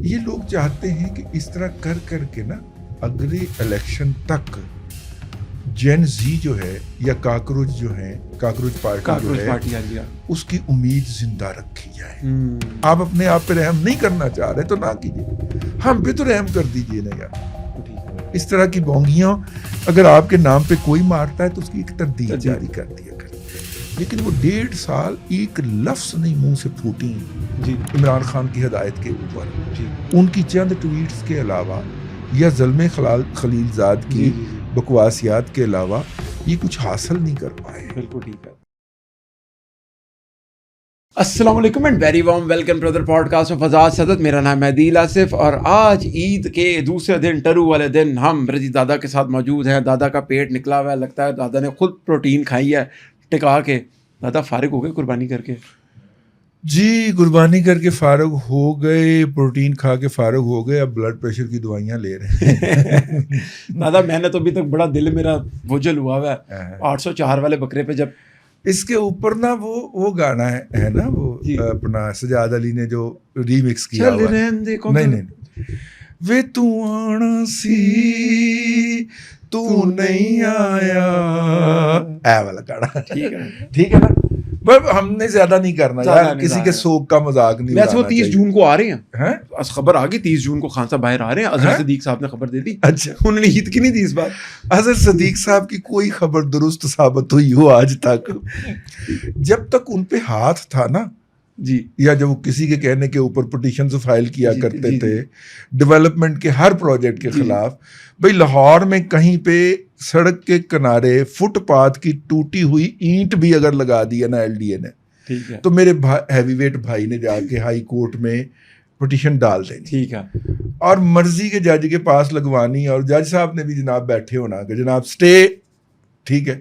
یہ لوگ چاہتے ہیں کہ اس طرح کر کر کے نا اگلے الیکشن تک جین زی جو ہے یا کاکروچ جو ہے کاکروچ پارٹی جو ہے اس کی امید زندہ رکھی جائے. آپ اپنے آپ پہ رحم نہیں کرنا چاہ رہے تو نہ کیجیے, ہم پہ تو رحم کر دیجیے نا یار. اس طرح کی بونگیاں اگر آپ کے نام پہ کوئی مارتا ہے تو اس کی ایک تردید جاری کر دیا کریں. لیکن وہ 1.5 سال ایک لفظ نہیں منہ سے پھوٹی عمران خان کی ہدایت کے اوپر. ان کی چند ٹویٹس کے علاوہ یا ظلم خلیل زاد کی بکواسیات کے علاوہ یہ کچھ حاصل نہیں کر پائے. بالکل ٹھیک ہے. السلام علیکم and very warm welcome brother podcast of آزاد صدد. میرا نام ہے عدیل آصف اور آج عید کے دوسرے دن ٹرو والے دن ہم رضی دادا کے ساتھ موجود ہیں. دادا کا پیٹ نکلا ہوا ہے, لگتا ہے دادا نے خود پروٹین کھائی ہے ٹکا کے. دادا فارغ ہو گئے قربانی کر کے؟ جی قربانی کر کے فارغ ہو گئے, پروٹین کھا کے فارغ ہو گئے. اب بلڈ پریشر کی دوائیاں لے رہے ہیں. دادا میں نے تو ابھی تک بڑا دل میرا وجل ہوا ہوا ہے 804 والے بکرے پہ. جب اس کے اوپر نا وہ گانا ہے نا وہ اپنا سجاد علی نے جو ری مکس کیا ہوا ہے. نہیں وے تو آنا سی تو نہیں آیا اے والا گانا. ٹھیک ہے نا, ہم نے زیادہ نہیں کرنا یار, کسی کے سوگ کا مذاق نہیں. ویسے وہ 30 جون کو آ رہے ہیں, خبر آ گئی 30 جون کو خان صاحب باہر آ رہے ہیں. اظہر صدیق صاحب نے خبر دے دی. اچھا انہوں نے عید کی نہیں دی اس بار. اظہر صدیق صاحب کی کوئی خبر درست ثابت ہوئی ہو آج تک. جب تک ان پہ ہاتھ تھا نا جی, یا جب وہ کسی کے کہنے کے اوپر پٹیشنز فائل کیا کرتے تھے ڈیولپمنٹ کے ہر پروجیکٹ کے خلاف, بھئی لاہور میں کہیں پہ سڑک کے کنارے فٹ پاتھ کی ٹوٹی ہوئی اینٹ بھی اگر لگا دی ہے نا ایل ڈی اے نے, تو میرے ہیوی ویٹ بھائی نے جا کے ہائی کورٹ میں پٹیشن ڈال دینی. ٹھیک ہے, اور مرضی کے جج کے پاس لگوانی, اور جج صاحب نے بھی جناب بیٹھے ہونا کہ جناب سٹے. ٹھیک ہے,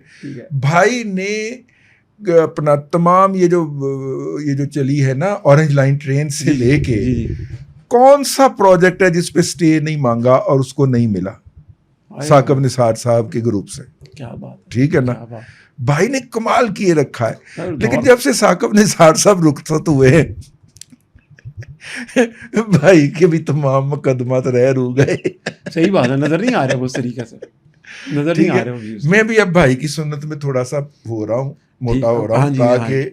بھائی نے اپنا تمام یہ جو چلی ہے نا اورنج لائن ٹرین سے لے کے کون سا پروجیکٹ ہے جس پہ سٹے نہیں مانگا اور اس کو نہیں ملا ثاقب نثار صاحب کے گروپ سے. کیا بات. ٹھیک ہے نا, بھائی نے کمال کیے رکھا ہے. لیکن جب سے ثاقب نثار صاحب رخصت ہوئے بھائی کے بھی تمام مقدمات رہ رو گئے. صحیح بات ہے, نظر نہیں آ رہا اس طریقے سے, نظر نہیں آ رہا. میں بھی اب بھائی کی سنت میں تھوڑا سا ہو رہا ہوں, موٹا ہو رہا ہوں, تاکہ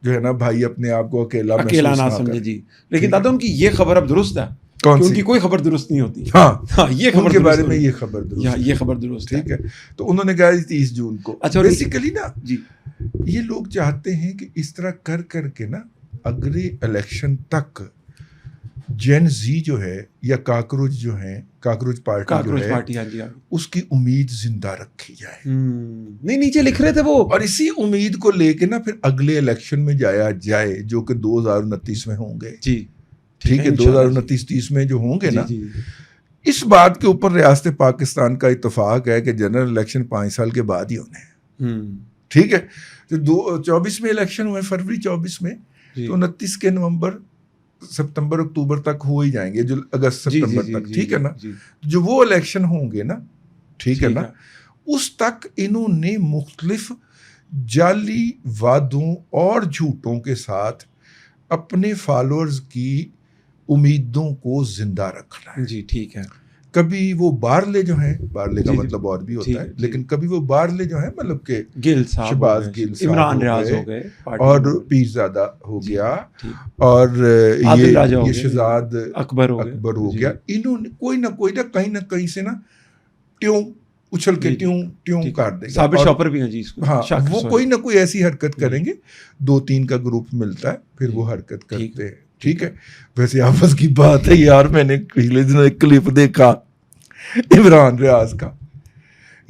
جو ہے نا بھائی اپنے آپ کو اکیلا نہ سمجھے. جی لیکن دادا ان کی یہ خبر اب درست ہے, ان کی کوئی خبر درست نہیں ہوتی. ہاں یہ خبر کے بارے میں یہ خبر درست. ٹھیک ہے, تو انہوں نے کہا 30 جون کو. اچھا بیسیکلی نا جی یہ لوگ چاہتے ہیں کہ اس طرح کر کر کے نا اگلے الیکشن تک جین زی جو ہے یا کاکروچ جو ہے کاکروچ پارٹی اس کی امید زندہ رکھی جائے. نہیں نیچے لکھ رہے تھے وہ, اور اسی امید کو لے کے نا پھر اگلے الیکشن میں جایا جائے جو کہ 2029 میں ہوں گے. جی ٹھیک ہے, 2029-30 میں جو ہوں گے نا, اس بات کے اوپر ریاست پاکستان کا اتفاق ہے کہ جنرل الیکشن 5 سال کے بعد ہی ہونے ہیں. ٹھیک ہے, جو 24 میں الیکشن ہوئے فروری 24 میں, تو 29 کے نومبر ستمبر اکتوبر تک ہو ہی جائیں گے, جو اگست ستمبر تک. ٹھیک ہے نا, جو وہ الیکشن ہوں گے نا, ٹھیک ہے نا, اس تک انہوں نے مختلف جعلی وعدوں اور جھوٹوں کے ساتھ اپنے فالوورز کی امیدوں کو زندہ رکھنا ہے. جی ٹھیک ہے, کبھی وہ بارلے جو ہیں, بارلے کا مطلب اور بھی ہوتا ہے, لیکن کبھی وہ بارلے جو ہیں مطلب کہ شہباز گل صاحب, عمران ریاض ہو گئے, اور پیرزادہ ہو گیا, اور یہ شہزاد اکبر ہو گیا. انہوں نے کوئی نہ کہیں سے نا ٹیوں اچھل کے ٹیوں کاٹ دیں گے. ثابت شاپر بھی ہیں جی, ہاں وہ کوئی نہ کوئی ایسی حرکت کریں گے. 2-3 کا گروپ ملتا ہے, پھر وہ حرکت کرتے ہیں. ٹھیک ہے, ویسے آپس کی بات ہے یار, میں نے پچھلے دنوں ایک کلپ دیکھا عمران ریاض کا.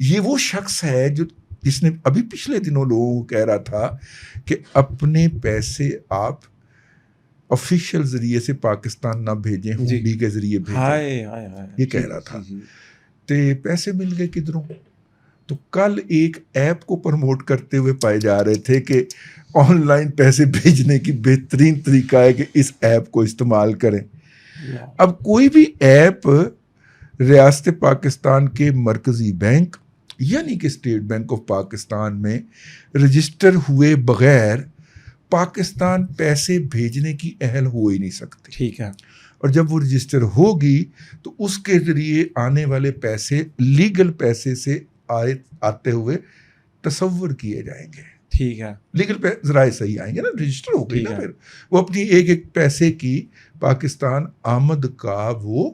یہ وہ شخص ہے جس نے ابھی پچھلے دنوں لوگوں کو کہہ رہا تھا کہ اپنے پیسے آپ آفیشیل ذریعے سے پاکستان نہ بھیجیں, ہنڈی کے ذریعے بھیجیں. یہ کہہ رہا تھا. تو پیسے مل گئے کدھروں؟ تو کل ایک ایپ کو پروموٹ کرتے ہوئے پائے جا رہے تھے کہ آن لائن پیسے بھیجنے کی بہترین طریقہ ہے کہ اس ایپ کو استعمال کریں. اب کوئی بھی ایپ ریاست پاکستان کے مرکزی بینک یعنی کہ اسٹیٹ بینک آف پاکستان میں رجسٹر ہوئے بغیر پاکستان پیسے بھیجنے کی اہل ہو ہی نہیں سکتی. ٹھیک ہے, اور جب وہ رجسٹر ہوگی تو اس کے ذریعے آنے والے پیسے لیگل پیسے سے آتے ہوئے تصور کیے جائیں گے. ٹھیک ہے, لیگل ذرائع صحیح آئیں گے نا, رجسٹر ہو گئی نا, پھر وہ اپنی ایک ایک پیسے کی پاکستان آمد کا وہ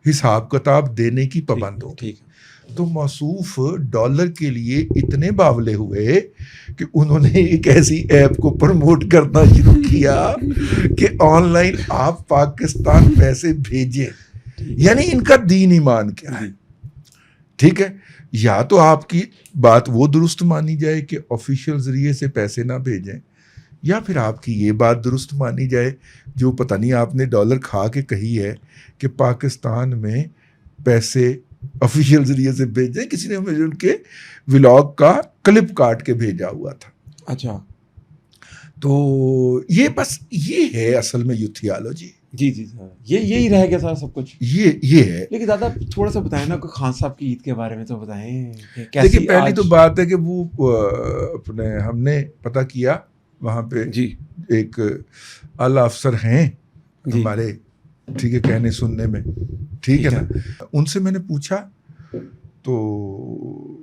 حساب کتاب دینے کی پابند ہو. ٹھیک ہے. تو موصوف ڈالر کے لیے اتنے باولے ہوئے کہ انہوں نے ایک ایسی ایپ کو پروموٹ کرنا شروع کیا کہ آن لائن آپ پاکستان پیسے بھیجیں. یعنی ان کا دین ایمان کیا ہے. ٹھیک ہے, یا تو آپ کی بات وہ درست مانی جائے کہ آفیشیل ذریعے سے پیسے نہ بھیجیں, یا پھر آپ کی یہ بات درست مانی جائے جو پتہ نہیں آپ نے ڈالر کھا کے کہی ہے کہ پاکستان میں پیسے آفیشیل ذریعے سے بھیجیں. کسی نے مجھے ان کے ولاگ کا کلپ کاٹ کے بھیجا ہوا تھا. اچھا, تو یہ بس یہ ہے اصل میں یوتھیالوجی. جی جی سر, یہی رہ گیا سر سب کچھ, یہ ہے. لیکن دادا تھوڑا سا بتائیں نا, خان صاحب کی عید کے بارے میں تو بتائیں. دیکھیے پہلی تو بات ہے کہ وہ اپنے ہم نے پتہ کیا وہاں پہ جی ایک اعلیٰ افسر ہیں ہمارے, ٹھیک ہے, کہنے سننے میں, ٹھیک ہے نا. ان سے میں نے پوچھا تو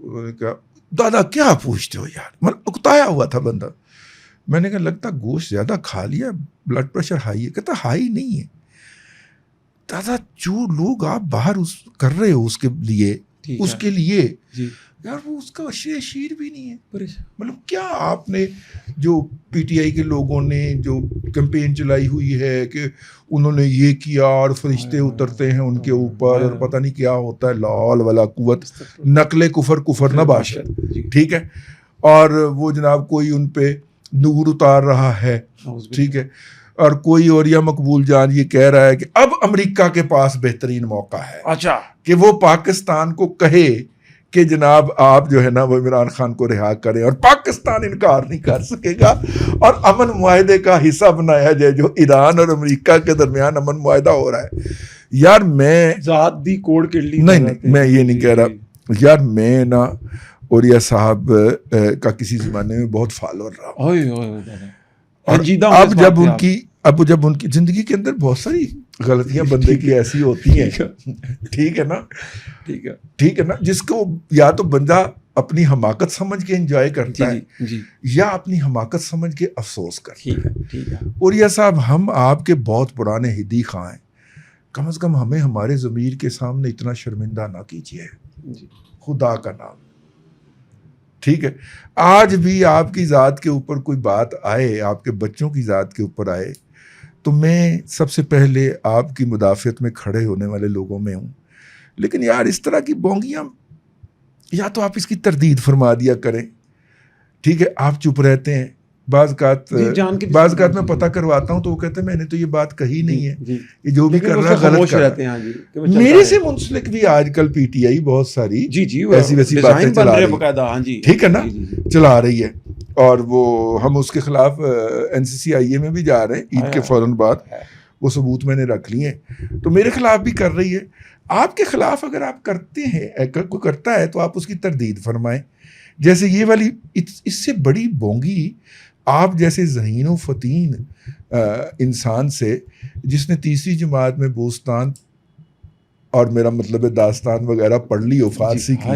انہوں نے کہا دادا کیا پوچھتے ہو یار, مطلب اکتایا ہوا تھا بندہ. میں نے کہا لگتا گوشت زیادہ کھا لیا, بلڈ پریشر ہائی ہے. کہتا ہائی نہیں ہے دادا, جو لوگ آپ باہر کر رہے ہو اس کے لیے, اس کے لیے یار وہ اس کا شیر بھی نہیں ہے. مطلب کیا آپ نے جو پی ٹی آئی کے لوگوں نے جو کیمپین چلائی ہوئی ہے کہ انہوں نے یہ کیا اور فرشتے اترتے ہیں ان کے اوپر اور پتہ نہیں کیا ہوتا ہے, لال والا قوت نقل کفر نہ باشد, ٹھیک ہے, اور وہ جناب کوئی ان پہ نور اتار رہا ہے, ٹھیک ہے, اور کوئی اور یا مقبول جان یہ کہہ رہا ہے کہ اب امریکہ کے پاس بہترین موقع ہے اچھا کہ وہ پاکستان کو کہے کہ جناب آپ جو ہے نا وہ عمران خان کو رہا کریں, اور پاکستان انکار نہیں کر سکے گا, اور امن معاہدے کا حصہ بنایا جائے جو ایران اور امریکہ کے درمیان امن معاہدہ ہو رہا ہے. یار میں ذات دی کوڑ کے لیے نہیں میں یہ نہیں کہہ رہا یار, میں نا اوریا صاحب کا کسی زمانے میں بہت فالوور رہا, اور جب ان کی زندگی کے اندر بہت ساری غلطیاں بندے کی ایسی ہوتی ہیں, ٹھیک ہے نا, ٹھیک ہے نا, جس کو یا تو بندہ اپنی حماقت سمجھ کے انجوائے کرتا ہے یا اپنی حماقت سمجھ کے افسوس کرتا ہے. اور یہ صاحب ہم آپ کے بہت پرانے ہدی خواہ ہیں, کم از کم ہمیں ہمارے ضمیر کے سامنے اتنا شرمندہ نہ کیجیے, خدا کا نام, ٹھیک ہے. آج بھی آپ کی ذات کے اوپر کوئی بات آئے, آپ کے بچوں کی ذات کے اوپر آئے, تو میں سب سے پہلے آپ کی مدافعت میں کھڑے ہونے والے لوگوں میں ہوں. لیکن یار اس طرح کی بونگیاں, یا تو آپ اس کی تردید فرما دیا کریں, ٹھیک ہے, آپ چپ رہتے ہیں. بعض اوقات میں پتہ کرواتا ہوں تو وہ کہتے ہیں میں نے تو یہ بات کہی نہیں ہے, یہ جو بھی کر رہا ہے غلط کر رہا ہے. میرے سے منسلک بھی آج کل پی ٹی آئی بہت ساری ایسی ویسی باتیں چلا رہی ہے, ٹھیک ہے نا, چلا رہی ہے, اور وہ ہم اس کے خلاف NCCIA میں بھی جا رہے ہیں عید کے فوراً بعد, وہ ثبوت میں نے رکھ لیے ہیں. تو میرے خلاف بھی کر رہی ہے. آپ کے خلاف اگر آپ کرتے ہیں, کوئی کرتا ہے تو آپ اس کی تردید فرمائیں. جیسے یہ والی اس سے بڑی بونگی آپ جیسے ذہین و فتین انسان سے, جس نے تیسری جماعت میں بوستان اور میرا مطلب داستان وغیرہ پڑھ لی ہو فارسی کی,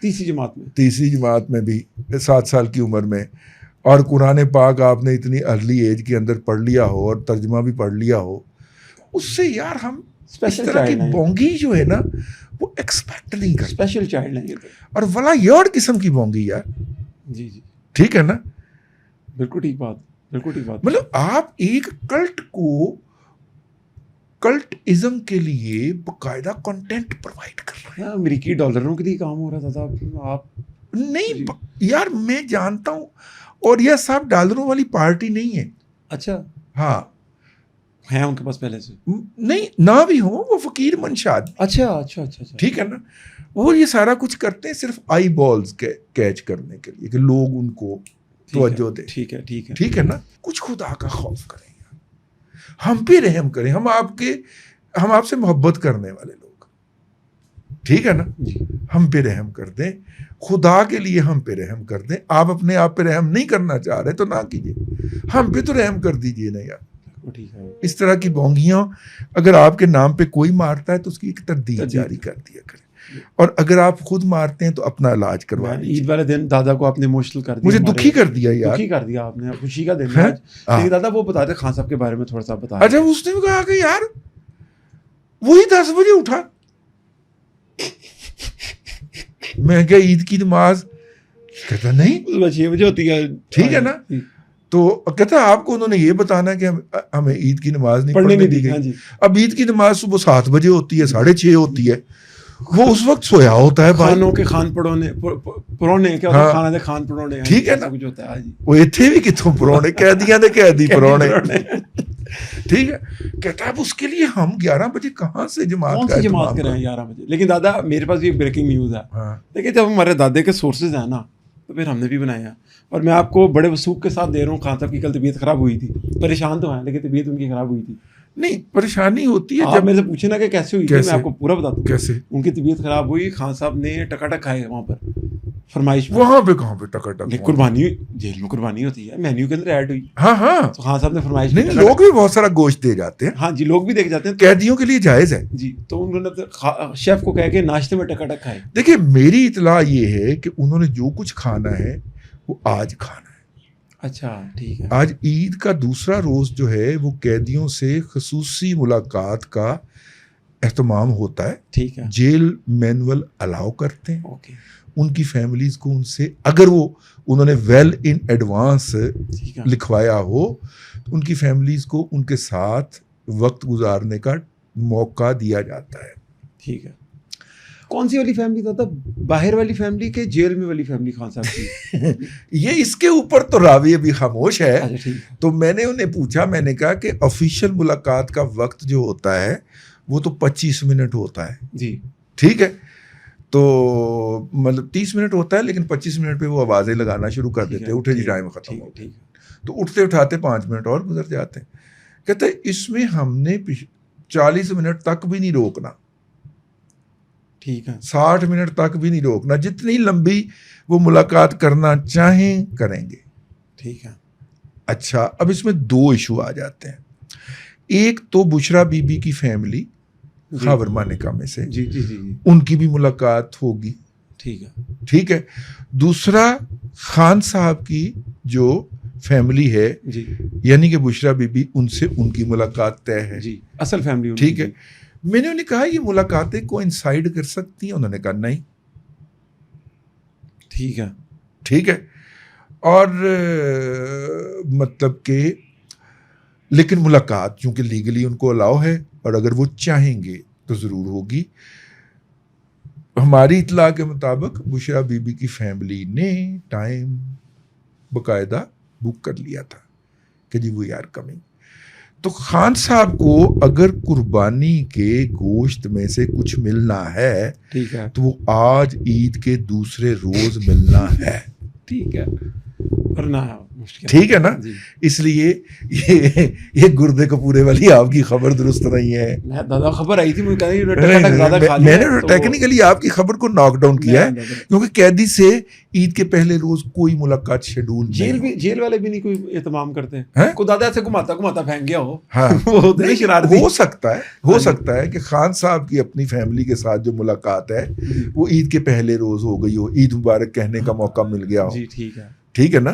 تیسری جماعت میں بھی 7 سال کی عمر میں, اور قرآن پاک آپ نے اتنی ارلی ایج کے اندر پڑھ لیا ہو اور ترجمہ بھی پڑھ لیا ہو, اس سے یار ہم اس طرح کی بونگی جو ہے نا وہ ایکسپیکٹ نہیں کرتے. اسپیشل چائلڈ ہیں اور ولا یور قسم کی بونگی یار, جی ٹھیک ہے نا, بالکل ٹھیک بات. مطلب آپ ایک کلٹ ازم کے لیے باقاعدہ کنٹینٹ پرووائڈ کر رہے ہیں. امریکی ڈالروں کے لیے کام ہو رہا تھا آپ نہیں یار, میں جانتا ہوں, اور یہ صاحب ڈالروں والی پارٹی نہیں ہے. اچھا, ہاں ہیں ان کے پاس پہلے سے, نہیں نہ بھی ہوں, وہ فقیر منشاد. اچھا, ٹھیک ہے نا, وہ یہ سارا کچھ کرتے ہیں صرف آئی بالز کیچ کرنے کے لیے کہ لوگ ان کو توجہ دیں. ٹھیک ہے نا, کچھ خدا کا خوف کریں, ہم پہ رحم کریں. ہم آپ سے محبت کرنے والے لوگ, ٹھیک ہے نا, ہم پہ رحم کر دیں. خدا کے لیے ہم پہ رحم کر دیں. آپ اپنے آپ پہ رحم نہیں کرنا چاہ رہے تو نہ کیجیے, ہم پہ تو رحم کر دیجیے نا یار. ٹھیک ہے. اس طرح کی بونگیاں اگر آپ کے نام پہ کوئی مارتا ہے تو اس کی ایک تردید جاری کر دیا کریں, اور اگر آپ خود مارتے ہیں تو اپنا علاج کروا لیجیے. عید والے دن دادا کو آپ نے ایموشنل کر دیا, مجھے دکھی کر دیا یار, دکھی کر دیا آپ نے. خوشی کا دن ہے آج, لیکن دادا وہ بتاتے خان صاحب کے بارے میں تھوڑا سا بتا. اچھا اس نے بھی کہا کہ یار وہی 10 بجے اٹھا, میں کیا عید کی نماز, کہتا نہیں 6 بجے ہوتی ہے. ٹھیک ہے نا, تو کہتا آپ کو انہوں نے یہ بتانا کہ ہمیں عید کی نماز نہیں پڑھنے دی گئی. اب عید کی نماز صبح 7 بجے ہوتی ہے, 6:30 ہوتی ہے, وہ اس وقت سویا ہوتا ہے. خانوں کے خان پرونے کیا ہوتا ہے, خانہ دے خان پرونے, ٹھیک ہے نا, کچھ ہوتا ہے. وہ اتنے بھی کتوں پرونے, قیدیاں دے قیدی پرونے. ٹھیک ہے, کہتا ہے اب اس کے لیے ہم 11 بجے کہاں سے جماعت کریں 11 بجے. لیکن دادا میرے پاس بھی ایک بریکنگ نیوز ہے. لیکن جب ہمارے دادے کے سورسز ہیں نا تو پھر ہم نے بھی بنایا, اور میں آپ کو بڑے وثوق کے ساتھ دے رہا ہوں. خان صاحب کی کل طبیعت خراب ہوئی تھی, پریشان تو ہیں لیکن طبیعت ان کی خراب ہوئی تھی. نہیں پریشانی ہوتی ہے, جب میرے سے پوچھے نا کہ کیسے ہوئی تھی, میں آپ کو پورا بتاتا ہوں. کیسے ان کی طبیعت خراب ہوئی, خان صاحب نے ٹکاٹک کھائے وہاں پر فرمائش. وہاں پہ کہاں پہ ٹکاٹک, قربانی جیل میں قربانی ہوتی ہے, مینیو کے اندر ایڈ ہوئی. ہاں ہاں, تو خان صاحب نے فرمائش. نہیں لوگ بھی بہت سارا گوشت دے جاتے ہیں. ہاں جی, لوگ بھی دیکھ جاتے ہیں, قیدیوں کے لیے جائز ہے جی. تو انہوں نے شیف کو کہہ کے ناشتے میں ٹکاٹک کھائے. دیکھیں میری اطلاع یہ ہے کہ انہوں نے جو کچھ کھانا ہے وہ آج کھانا ہے. اچھا ٹھیک ہے. آج عید کا دوسرا روز جو ہے وہ قیدیوں سے خصوصی ملاقات کا اہتمام ہوتا ہے. ٹھیک ہے. جیل مینول الاؤ کرتے ہیں. اوکے. ان کی فیملیز کو ان سے اگر وہ انہوں نے ویل ان ایڈوانس لکھوایا ہو تو ان کی فیملیز کو ان کے ساتھ وقت گزارنے کا موقع دیا جاتا ہے. ٹھیک ہے. کون سی والی فیملی تھا, باہر والی فیملی کے جیل میں والی فیملی خان صاحب کی؟ یہ اس کے اوپر تو راوی ابھی خاموش ہے. تو میں نے انہیں پوچھا, میں نے کہا کہ آفیشیل ملاقات کا وقت جو ہوتا ہے وہ تو 25 منٹ ہوتا ہے. جی ٹھیک ہے, تو مطلب 30 منٹ ہوتا ہے, لیکن 25 منٹ پہ وہ آوازیں لگانا شروع کر دیتے ہیں, اٹھے جی ٹائم ختم ہو گیا. تو اٹھتے اٹھاتے 5 منٹ اور گزر جاتے ہیں. کہتے ہیں اس میں ہم نے 40 منٹ تک بھی نہیں روکنا. ٹھیک ہے. 60 منٹ تک بھی نہیں روکنا, جتنی لمبی وہ ملاقات کرنا چاہیں کریں گے. ٹھیک ہے. اچھا, اب اس میں 2 ایشو آ جاتے ہیں. ایک تو بشرا بی بی کی فیملی خاور مانیکا میں سے, جی جی جی, ان کی بھی ملاقات ہوگی. ٹھیک ہے. ٹھیک ہے. دوسرا خان صاحب کی جو فیملی ہے, جی, یعنی کہ بشرا بی بی, ان سے ان کی ملاقات طے ہے. جی, اصل فیملی. ٹھیک ہے. میں نے انہیں کہا یہ ملاقاتیں کوئنسائڈ کر سکتی ہیں, انہوں نے کہا نہیں. ٹھیک ہے. ٹھیک ہے. اور مطلب کہ لیکن ملاقات چونکہ لیگلی ان کو الاؤ ہے, اور اگر وہ چاہیں گے تو ضرور ہوگی. ہماری اطلاع کے مطابق بشرا بی بی کی فیملی نے ٹائم باقاعدہ بک کر لیا تھا کہ جی وی آر کمنگ. تو خان صاحب کو اگر قربانی کے گوشت میں سے کچھ ملنا ہے, ٹھیک ہے, تو وہ آج عید کے دوسرے روز ملنا ہے. ٹھیک ہے. ورنہ مشکل. ٹھیک ہے نا. اس لیے یہ گردے کپورے والی آپ کی خبر درست نہیں ہے. دادا خبر آئی تھی, میں نے ٹیکنیکلی آپ کی خبر کو ناک ڈاؤن کیا ہے, کیونکہ قیدی سے عید کے پہلے روز کوئی ملاقات شیڈول. جیل والے بھی نہیں کوئی اہتمام کرتے ہیں. کو دادا سے گھماتا پھینک گیا ہو. ہاں ہو سکتا ہے کہ خان صاحب کی اپنی فیملی کے ساتھ جو ملاقات ہے وہ عید کے پہلے روز ہو گئی ہو, عید مبارک کہنے کا موقع مل گیا ہو. جی ٹھیک ہے. ٹھیک ہے نا.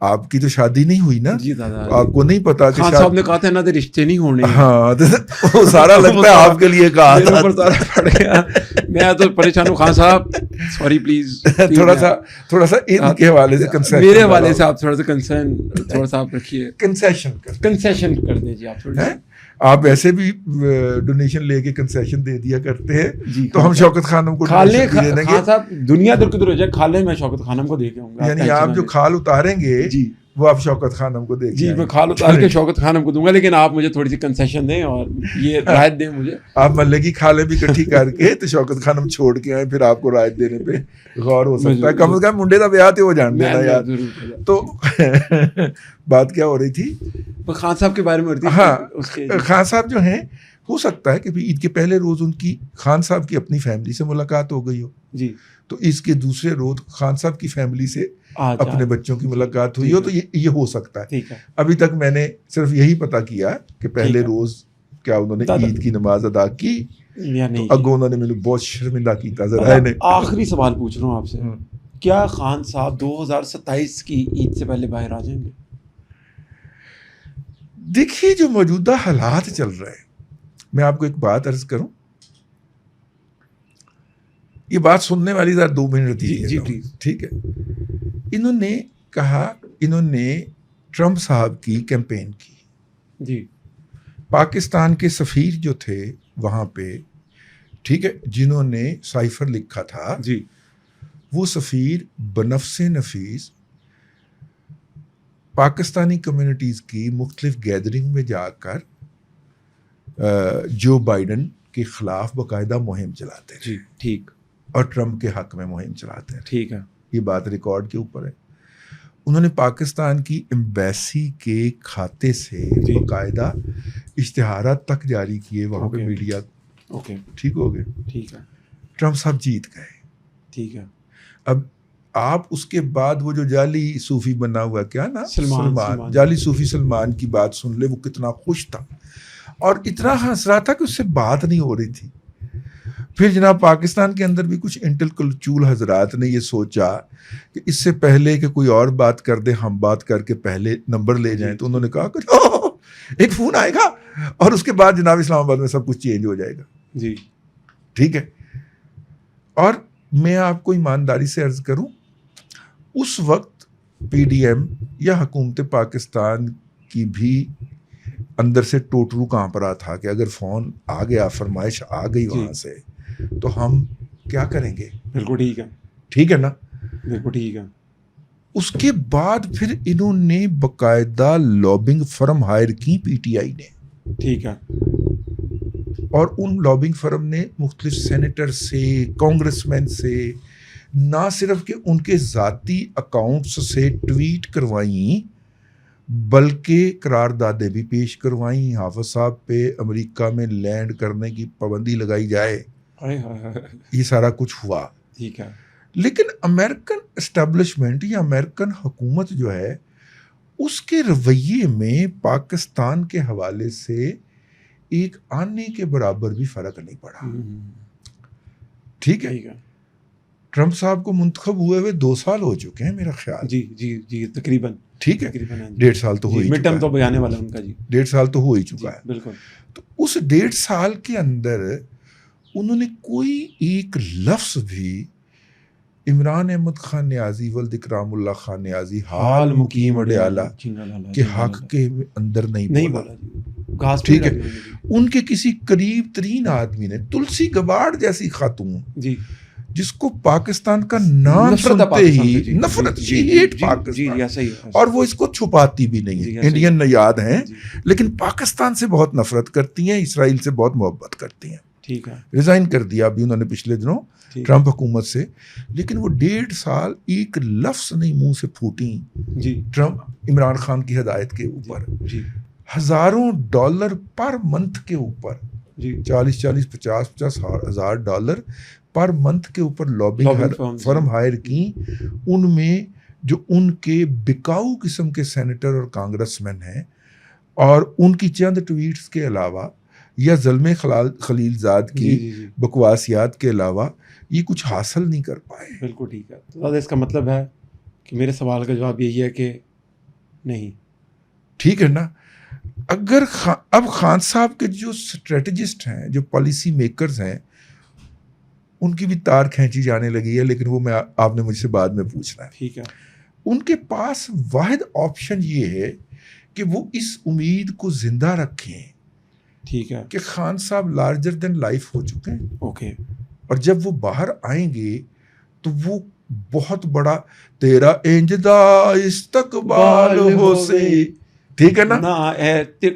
آپ کی تو شادی نہیں ہوئی نا, جی دادا, آپ کو نہیں پتا کہ خان صاحب نے کہا تھا نا رشتے نہیں ہونے. ہاں وہ سارا لگتا ہے آپ کے لیے کہا تھا. پڑ گیا, میں تو پریشان ہوں. خان صاحب سوری پلیز, تھوڑا سا ان کے حوالے سے کنسیشن, میرے حوالے سے آپ تھوڑا سا کنسرن تھوڑا سا آپ رکھیے, کنسیشن کر دیجیے آپ تھوڑا. آپ ایسے بھی ڈونیشن لے کے کنسیشن دے دیا کرتے ہیں, تو ہم شوکت خانم کو خان صاحب دنیا در کدھر ہو جائے, کھالے میں شوکت خانم کو دے کے آؤں گا. یعنی آپ جو کھال اتاریں گے جی وہ آپ شوکت خانم کو دیں گے. جی میں کھال اتار کے شوکت خانم کو دوں گا, لیکن آپ مجھے تھوڑی سی کنسیشن دیں اور یہ رعایت دیں مجھے. آپ ملے کی کھالیں بھی اکٹھی کر کے تو شوکت خانم چھوڑ کے آئیں, پھر آپ کو رعایت دینے پہ غور ہو سکتا ہے. کم از کم منڈے کا بیاہ تھے وہ جان دینا یار. تو بات کیا ہو رہی تھی؟ خان صاحب کے بارے میں. ہاں, خان صاحب جو ہیں ہو سکتا ہے کہ عید کے پہلے روز ان کی خان صاحب کی اپنی فیملی سے ملاقات ہو گئی ہو جی، تو اس کے دوسرے روز خان صاحب کی فیملی سے اپنے بچوں کی ملاقات ہوئی ہو تو یہ ہو سکتا ہے. ابھی تک میں نے صرف یہی پتا کیا کہ پہلے روز کیا انہوں نے عید کی نماز ادا کی یا نہیں, اگوں انہوں نے مجھے بہت شرمندہ کیتا. ذرا آخری سوال پوچھ رہا ہوں آپ سے, کیا خان صاحب 2027 کی عید سے پہلے باہر آ جائیں گے؟ دیکھیے جو موجودہ حالات چل رہے ہیں, میں آپ کو ایک بات عرض کروں, یہ بات سننے والی ذرا 2 منٹ دیجیے. ٹھیک ہے, انہوں نے کہا, انہوں نے ٹرمپ صاحب کی کیمپین کی جی, پاکستان کے سفیر جو تھے وہاں پہ, ٹھیک ہے, جنہوں نے سائفر لکھا تھا جی, وہ سفیر بنفس نفیس پاکستانی کمیونٹیز کی مختلف گیدرنگ میں جا کر جو بائیڈن کے خلاف باقاعدہ مہم چلاتے ہیں. جی ٹھیک, اور ٹرمپ کے حق میں مہم چلاتے ہیں. ٹھیک ہے, یہ بات ریکارڈ کے اوپر ہے. انہوں نے پاکستان کی ایمبیسی کے کھاتے سے باقاعدہ اشتہارات تک جاری کیے وہاں پہ میڈیا. ٹھیک ہو گئے, ٹھیک ہے, ٹرمپ صاحب جیت گئے. ٹھیک ہے, اب آپ اس کے بعد وہ جو جعلی صوفی بنا ہوا کیا نا سلمان, جعلی صوفی سلمان کی بات سن لے, وہ کتنا خوش تھا اور اتنا ہنس رہا تھا کہ اس سے بات نہیں ہو رہی تھی. پھر جناب پاکستان کے اندر بھی کچھ انٹلیکچوئل حضرات نے یہ سوچا کہ اس سے پہلے کہ کوئی اور بات کر دے ہم بات کر کے پہلے نمبر لے جائیں, تو انہوں نے کہا کہ ایک فون آئے گا اور اس کے بعد جناب اسلام آباد میں سب کچھ چینج ہو جائے گا. جی ٹھیک ہے, اور میں آپ کو ایمانداری سے عرض کروں, اس وقت پی ڈی ایم یا حکومت پاکستان کی بھی اندر سے ٹوٹرو کانپ رہا تھا کہ اگر فون آ گیا, فرمائش آ گئی وہاں سے, تو ہم کیا کریں گے. بالکل ٹھیک ہے, ٹھیک ہے نا, بالکل ٹھیک ہے. اس کے بعد پھر انہوں نے باقاعدہ لابنگ فرم ہائر کی پی ٹی آئی نے. ٹھیک ہے, اور ان لابنگ فرم نے مختلف سینیٹر سے, کانگریس مین سے, نہ صرف کہ ان کے ذاتی اکاؤنٹس سے ٹویٹ کروائیں بلکہ قراردادیں بھی پیش کروائیں. حافظ صاحب پہ امریکہ میں لینڈ کرنے کی پابندی لگائی جائے, یہ سارا کچھ ہوا. ٹھیک ہے, لیکن امریکن اسٹیبلشمنٹ یا امریکن حکومت جو ہے اس کے رویے میں پاکستان کے حوالے سے ایک آنے کے برابر بھی فرق نہیں پڑا. ٹھیک ہے, ٹرمپ صاحب کو منتخب ہوئے 2 سال ہو چکے ہیں میرا خیال. جی جی جی تقریباً. ٹھیک ہے, 1.5 سال تو ہو ہی چکا ہے. تو بیانے والا ان کا. جی 1.5 سال تو ہو ہی چکا ہے. بالکل. تو اس 1.5 سال کے اندر انہوں نے کوئی ایک لفظ بھی عمران احمد خان نیازی ولد اکرام اللہ خان نیازی حال مقیم اڈیالہ کے حق کے اندر نہیں بولا. ٹھیک ہے, ان کے کسی قریب ترین آدمی نے, تلسی گباڑ جیسی خاتون, جی, جس کو پاکستان کا نام سنتے ہی نفرت, اور وہ اس کو چھپاتی بھی نہیں ہے. انڈین نژاد ہیں لیکن پاکستان سے بہت نفرت کرتی ہیں, اسرائیل سے بہت محبت کرتی ہیں. ٹھیک ہے, ریزائن کر دیا ابھی انہوں نے پچھلے دنوں ٹرمپ حکومت سے, لیکن وہ 1.5 سال ایک لفظ نہیں منہ سے پھوٹی ٹرمپ عمران خان کی ہدایت کے اوپر. ہزاروں ڈالر پر منتھ کے اوپر, 40-50 ہزار ڈالر پر منتھ کے اوپر لابنگ فرم ہائر کی. ان میں جو ان کے بکاؤ قسم کے سینیٹر اور کانگریس مین ہیں, اور ان کی چند ٹویٹس کے علاوہ یا زلمے خلیل زاد کی بکواسیات کے علاوہ یہ کچھ حاصل نہیں کر پائے. بالکل ٹھیک ہے. تو اس کا مطلب ہے کہ میرے سوال کا جواب یہی ہے کہ نہیں. ٹھیک ہے نا. اگر اب خان صاحب کے جو اسٹریٹجسٹ ہیں, جو پالیسی میکرز ہیں, ان کی بھی تار کھینچی جانے لگی ہے, لیکن وہ میں آپ نے مجھ سے بعد میں پوچھنا ہے. ٹھیک ہے. ان کے پاس واحد آپشن یہ ہے کہ وہ اس امید کو زندہ رکھیں, ٹھیک ہے, کہ خان صاحب لارجر دین لائف ہو چکے ہیں. اوکے. اور جب وہ باہر آئیں گے تو وہ بہت بڑا تیرا انجدا استقبال ہو سے, ٹھیک ہے نا,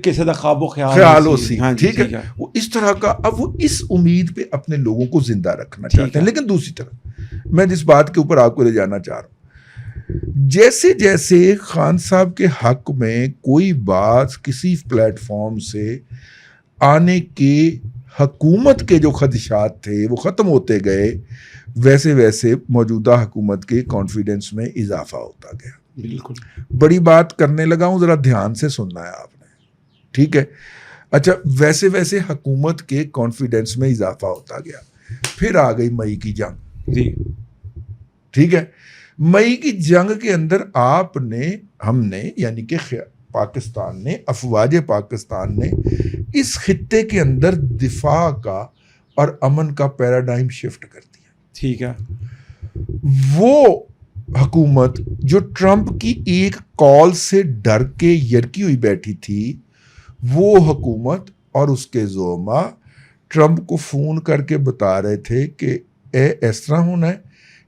کسی دا خواب و خیال ہو سی, ٹھیک ہے, وہ اس طرح کا. اب وہ اس امید پہ اپنے لوگوں کو زندہ رکھنا چاہتے ہیں. لیکن دوسری طرف میں جس بات کے اوپر آپ کو لے جانا چاہ رہا ہوں, جیسے جیسے خان صاحب کے حق میں کوئی بات کسی پلیٹ فارم سے آنے کے حکومت کے جو خدشات تھے وہ ختم ہوتے گئے، ویسے ویسے موجودہ حکومت کے کانفیڈنس میں اضافہ ہوتا گیا. بالکل بڑی بات کرنے لگا ہوں، ذرا دھیان سے سننا ہے آپ نے، ٹھیک ہے. اچھا، ویسے ویسے حکومت کے کانفیڈنس میں اضافہ ہوتا گیا. پھر آ گئی مئی کی جنگ. جی ٹھیک ہے. مئی کی جنگ کے اندر ہم نے یعنی کہ پاکستان نے، افواج پاکستان نے اس خطے کے اندر دفاع کا اور امن کا پیراڈائم شفٹ کر دیا. ٹھیک ہے. وہ حکومت جو ٹرمپ کی ایک کال سے ڈر کے یرکی ہوئی بیٹھی تھی، وہ حکومت اور اس کے زعما ٹرمپ کو فون کر کے بتا رہے تھے کہ اس طرح ہونا ہے،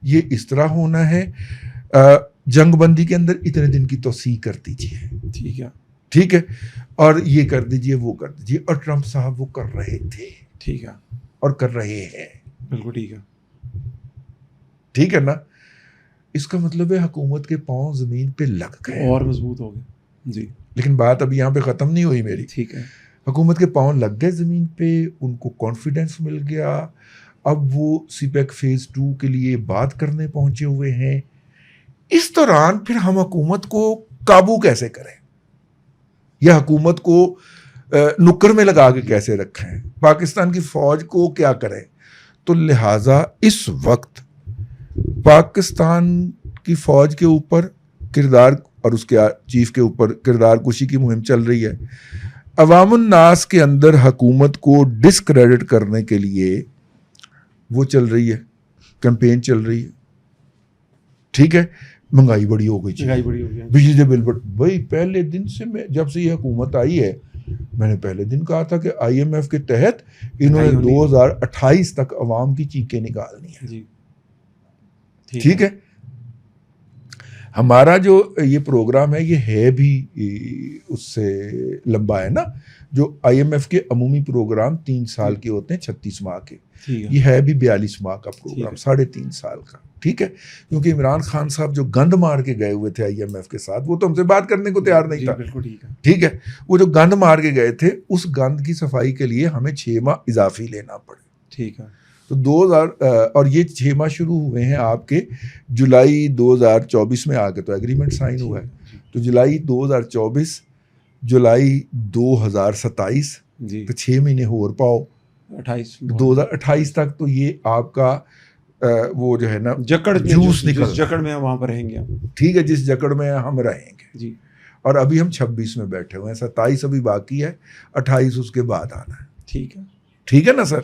یہ اس طرح ہونا ہے، جنگ بندی کے اندر اتنے دن کی توسیع کر دیجیے. ٹھیک ہے. ٹھیک ہے، اور یہ کر دیجیے، وہ کر دیجیے. اور ٹرمپ صاحب وہ کر رہے تھے. ٹھیک ہے. اور کر رہے ہیں. بالکل ٹھیک ہے. ٹھیک ہے نا. اس کا مطلب ہے حکومت کے پاؤں زمین پہ لگ گئے اور مضبوط ہو گئے. جی. لیکن بات اب یہاں پہ ختم نہیں ہوئی میری. ٹھیک ہے. حکومت کے پاؤں لگ گئے زمین پہ، ان کو کانفیڈنس مل گیا. اب وہ سی پیک فیز 2 کے لیے بات کرنے پہنچے ہوئے ہیں. اس دوران پھر ہم حکومت کو قابو کیسے کریں، یا حکومت کو نکر میں لگا کے کیسے رکھیں، پاکستان کی فوج کو کیا کریں. تو لہٰذا اس وقت پاکستان کی فوج کے اوپر کردار اور اس کے چیف کے اوپر کردار کشی کی مہم چل رہی ہے. عوام الناس کے اندر حکومت کو ڈسکریڈٹ کرنے کے لیے وہ چل رہی ہے، کیمپین چل رہی ہے. ٹھیک ہے. مہنگائی بڑی ہو گئی، بجلی کے بل بھائی پہلے دن سے میں جب سے یہ حکومت آئی ہے، میں نے پہلے دن کہا تھا کہ آئی ایم ایف کے تحت انہوں نے 2028 تک عوام کی چیخیں نکالنی ہے. جی. ٹھیک ہے. ہمارا جو یہ پروگرام ہے یہ ہے بھی اس سے لمبا ہے نا. جو آئی ایم ایف کے عمومی پروگرام 3 سال کے ہوتے ہیں، 36 ماہ کے، یہ ہے بھی 42 ماہ کا پروگرام، 3.5 سال کا. ٹھیک ہے. کیونکہ عمران خان صاحب جو گند مار کے گئے ہوئے تھے آئی ایم ایف کے ساتھ، وہ تو ہم سے بات کرنے کو تیار نہیں تھا. ٹھیک ہے. وہ جو گند مار کے گئے تھے، اس گند کی صفائی کے لیے ہمیں 6 ماہ اضافی لینا پڑے. ٹھیک ہے. تو 2000 اور یہ 6 ماہ شروع ہوئے ہیں آپ کے جولائی 2024 میں. آگے تو ایگریمنٹ سائن ہوا ہے. تو جولائی 2024 جولائی 2027 تو 6 مہینے اور پاؤ 2028 تک. تو یہ آپ کا وہ جو ہے نا جوس نکل جکڑ میں وہاں پر رہیں گے. ٹھیک ہے. جس جکڑ میں ہم رہیں گے. جی. اور ابھی ہم 26 میں بیٹھے ہوئے ہیں، 27 ابھی باقی ہے، 28 اس کے بعد آنا ہے. ٹھیک ہے. ٹھیک ہے نا سر.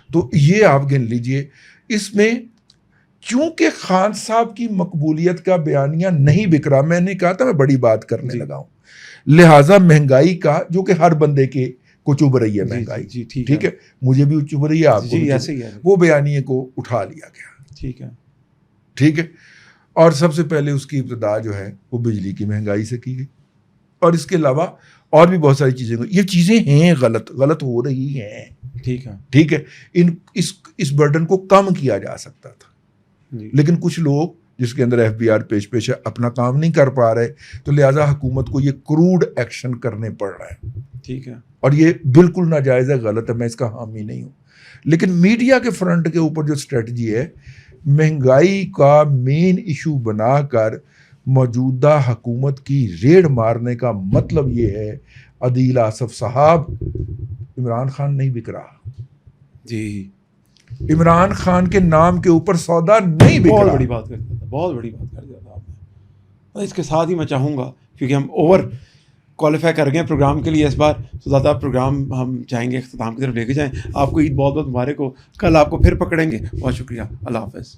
تو یہ آپ گن لیجئے. اس میں چونکہ خان صاحب کی مقبولیت کا بیانیہ نہیں بک رہا، میں نے کہا تھا میں بڑی بات کرنے لگا ہوں، لہٰذا مہنگائی کا جو کہ ہر بندے کے کو چبھ رہی ہے مہنگائی. ٹھیک ہے. مجھے بھی چبھ رہی ہے، آپ کو، وہ بیانیے کو اٹھا لیا گیا. ٹھیک ہے. ٹھیک ہے. اور سب سے پہلے اس کی ابتدا جو ہے وہ بجلی کی مہنگائی سے کی گئی. اور اس کے علاوہ اور بھی بہت ساری چیزیں، یہ چیزیں ہیں غلط ہو رہی ہیں. ٹھیک ہے. ٹھیک ہے. اس برڈن کو کم کیا جا سکتا تھا. لیکن کچھ لوگ جس کے اندر ایف بی آر پیش ہے اپنا کام نہیں کر پا رہے، تو لہٰذا حکومت کو یہ کروڈ ایکشن کرنے پڑ رہے ہیں. ٹھیک ہے. اور یہ بالکل ناجائز ہے، غلط ہے، میں اس کا حامی نہیں ہوں. لیکن میڈیا کے فرنٹ کے اوپر جو اسٹریٹجی ہے، مہنگائی کا مین ایشو بنا کر موجودہ حکومت کی ریڑھ مارنے کا مطلب یہ ہے عدیل آصف صاحب، عمران خان نہیں بک رہا. جی. عمران خان کے نام کے اوپر سودا نہیں بک رہا. بہت بڑی بات کر دیا تھا، بہت بڑی بات کر دیا تھا آپ نے. اس کے ساتھ ہی میں چاہوں گا، کیونکہ ہم اوور کوالیفائی کر گئے پروگرام کے لیے اس بار، تو زیادہ پروگرام ہم چاہیں گے اختتام کی طرف لے کے جائیں. آپ کو عید بہت بہت مبارک ہو. کل آپ کو پھر پکڑیں گے. بہت شکریہ. اللہ حافظ.